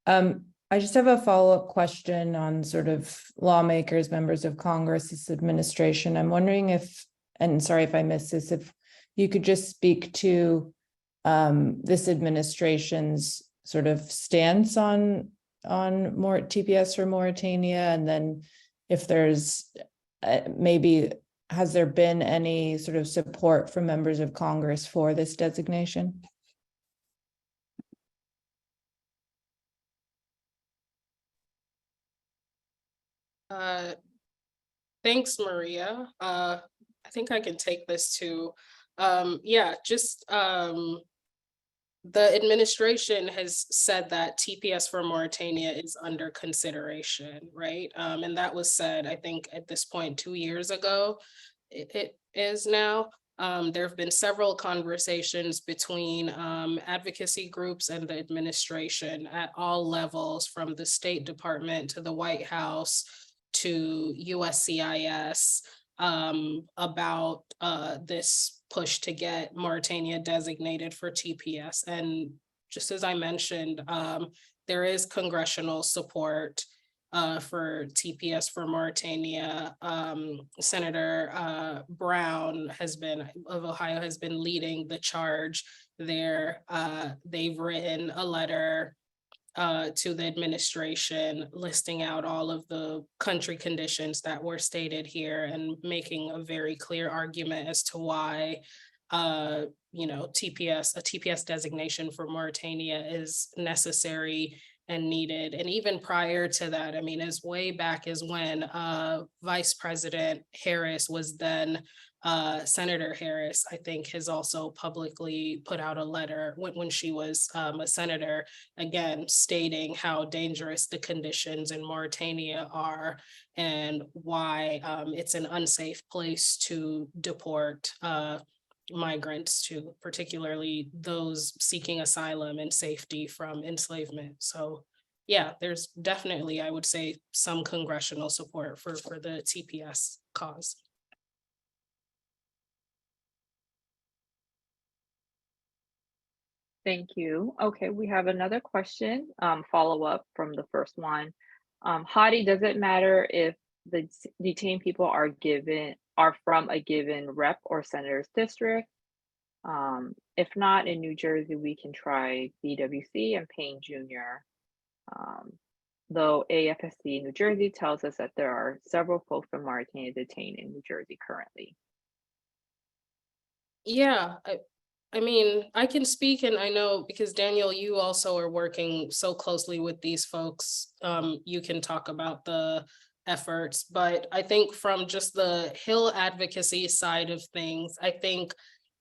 I just have a follow-up question on sort of lawmakers, members of Congress, this administration. I'm wondering if, and sorry if I missed this, if you could just speak to this administration's sort of stance on more TPS for Mauritania, and then if there's maybe, has there been any sort of support from members of Congress for this designation? Thanks, Maria. I think I can take this too. Yeah, just the administration has said that TPS for Mauritania is under consideration, right? And that was said, I think, at this point 2 years ago. It is now. There have been several conversations between advocacy groups and the administration at all levels, from the State Department to the White House to USCIS, about this push to get Mauritania designated for TPS. And just as I mentioned, there is congressional support for TPS for Mauritania. Senator Brown of Ohio has been leading the charge there. They've written a letter to the administration listing out all of the country conditions that were stated here, and making a very clear argument as to why a TPS designation for Mauritania is necessary and needed. And even prior to that, I mean, as way back as when Vice President Harris was then Senator Harris, I think, has also publicly put out a letter when she was a senator, again, stating how dangerous the conditions in Mauritania are, and why it's an unsafe place to deport migrants to, particularly those seeking asylum and safety from enslavement. So yeah, there's definitely, I would say, some congressional support for the TPS cause. Thank you. Okay, we have another question, follow up from the first one. Hadi, does it matter if the detained people are from a given rep or senator's district? If not, in New Jersey, we can try BWC and Payne Jr. Though AFSC New Jersey tells us that there are several folks from Mauritania detained in New Jersey currently. Yeah, I mean, I can speak, and I know because Daniel, you also are working so closely with these folks. You can talk about the efforts, but I think from just the Hill advocacy side of things, I think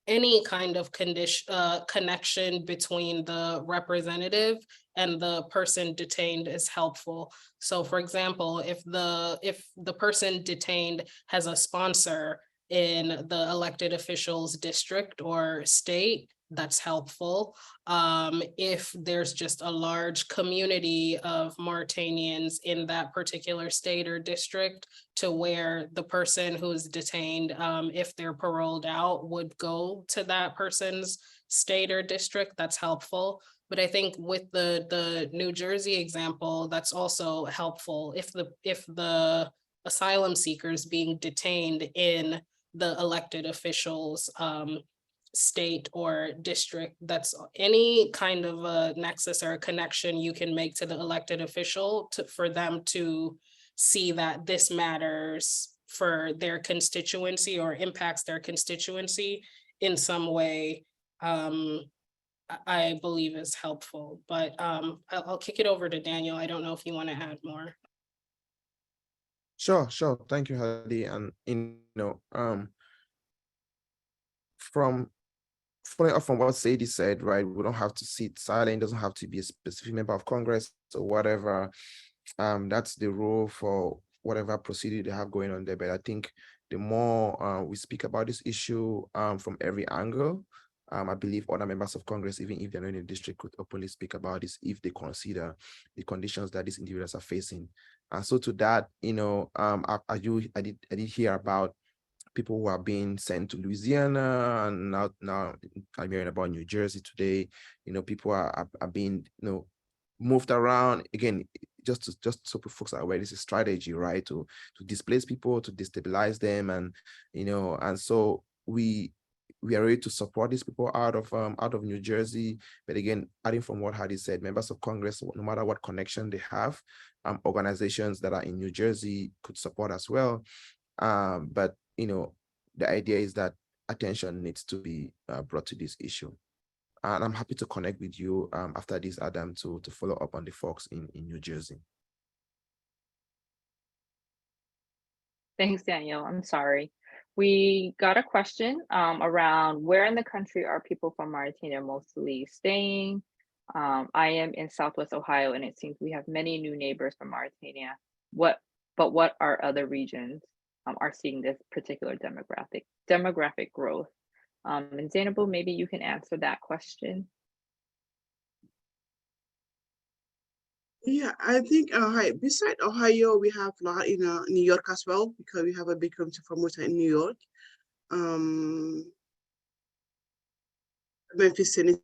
any kind of connection between the representative and the person detained is helpful. So for example, if the person detained has a sponsor in the elected officials district or state, that's helpful. If there's just a large community of Mauritanians in that particular state or district, to where the person who's detained, if they're paroled out, would go to that person's state or district, that's helpful. But I think with the New Jersey example, that's also helpful. If the asylum seekers being detained in the elected officials state or district, that's any kind of a nexus or a connection you can make to the elected official for them to see that this matters for their constituency or impacts their constituency in some way, I believe is helpful. But I'll kick it over to Daniel. I don't know if you want to add more. Sure. Thank you, Hadi. And from following up from what Sadie said, right? We don't have to sit silent. It doesn't have to be a specific member of Congress or whatever. That's the rule for whatever procedure they have going on there. But I think the more we speak about this issue from every angle, I believe other members of Congress, even if they're not in the district, could openly speak about this if they consider the conditions that these individuals are facing. And so to that, I did hear about people who are being sent to Louisiana, and now I'm hearing about New Jersey today. People are being moved around again, just so folks are aware. This is strategy, right? To displace people, to destabilize them, and so we are ready to support these people out of New Jersey. But again, adding from what Hadi said, members of Congress, no matter what connection they have, organizations that are in New Jersey could support as well. But the idea is that attention needs to be brought to this issue. And I'm happy to connect with you after this, Adam, to follow up on the folks in New Jersey. Thanks, Daniel. I'm sorry. We got a question around where in the country are people from Mauritania mostly staying? I am in Southwest Ohio, and it seems we have many new neighbors from Mauritania. What are other regions are seeing this particular demographic growth? And Zainabou, maybe you can answer that question. Yeah, I think beside Ohio, we have a lot in New York as well, because we have a big community from Mauritania in New York. Memphis, Tennessee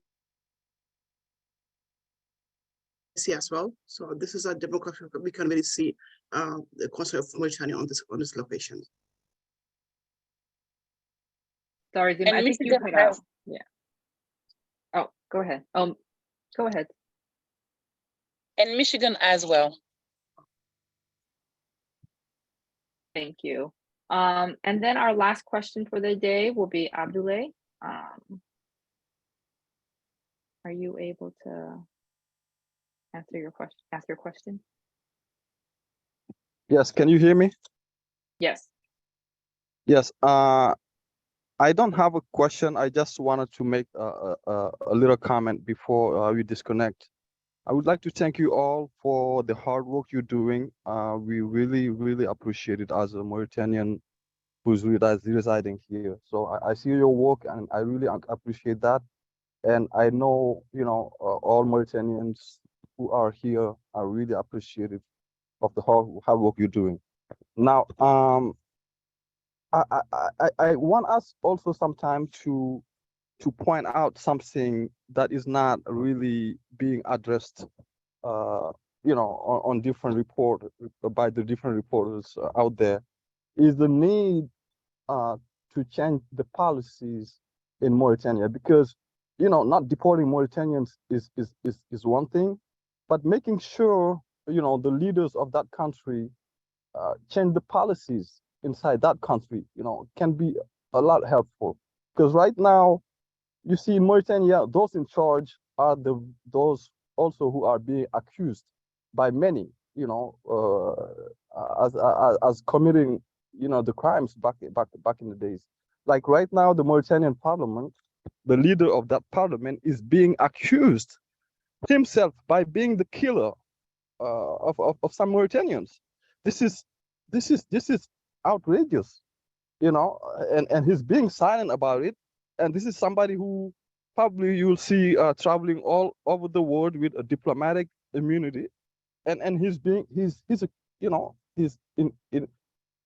as well. So this is a demographic we can really see the concern of Mauritania on this location. Sorry, Zim, I think you cut out. Yeah. Oh, go ahead. Go ahead. And Michigan as well. Thank you. And then our last question for the day will be Abdoulaye. Are you able to answer your question? Ask your question? Yes, can you hear me? Yes. Yes. I don't have a question. I just wanted to make a little comment before we disconnect. I would like to thank you all for the hard work you're doing. We really, really appreciate it as a Mauritanian who's residing here. So I see your work and I really appreciate that. And I know, all Mauritanians who are here are really appreciative of the hard work you're doing. Now, I want us also sometime to point out something that is not really being addressed, on different report by the different reporters out there, is the need to change the policies in Mauritania, because not deporting Mauritanians is one thing, but making sure the leaders of that country change the policies inside that country, can be a lot helpful. Because right now, you see in Mauritania, those in charge are those also who are being accused by many, as committing, the crimes back in the days. Like right now, the Mauritanian parliament, the leader of that parliament is being accused himself by being the killer of some Mauritanians. This is outrageous. you know, and he's being silent about it. And this is somebody who probably you'll see traveling all over the world with a diplomatic immunity, and he's a, you know, he's in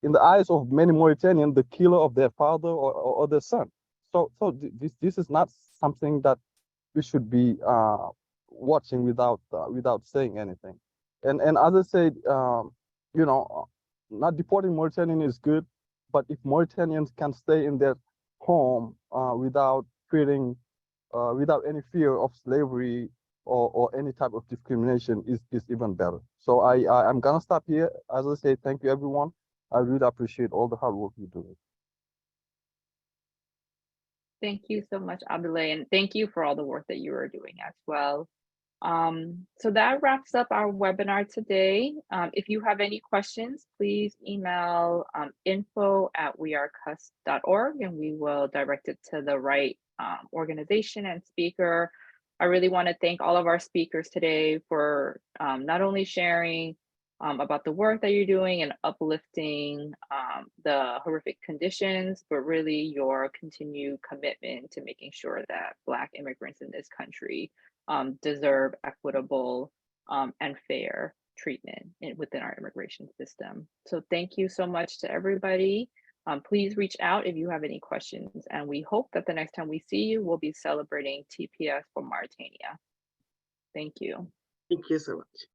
the eyes of many Mauritanians the killer of their father or their son. So this is not something that we should be watching without saying anything. And as I said, you know, not deporting Mauritanian is good, but if Mauritanians can stay in their home without creating, without any fear of slavery or any type of discrimination is even better. So I'm gonna stop here. As I say, thank you everyone. I really appreciate all the hard work you do. Thank you so much, Abdoulaye, and thank you for all the work that you are doing as well. So that wraps up our webinar today. If you have any questions, please email info@wearecusp.org and we will direct it to the right organization and speaker. I really want to thank all of our speakers today for not only sharing about the work that you're doing and uplifting the horrific conditions, but really your continued commitment to making sure that Black immigrants in this country deserve equitable and fair treatment within our immigration system. So thank you so much to everybody. Please reach out if you have any questions, and we hope that the next time we see you, we'll be celebrating TPS for Mauritania. Thank you. Thank you so much.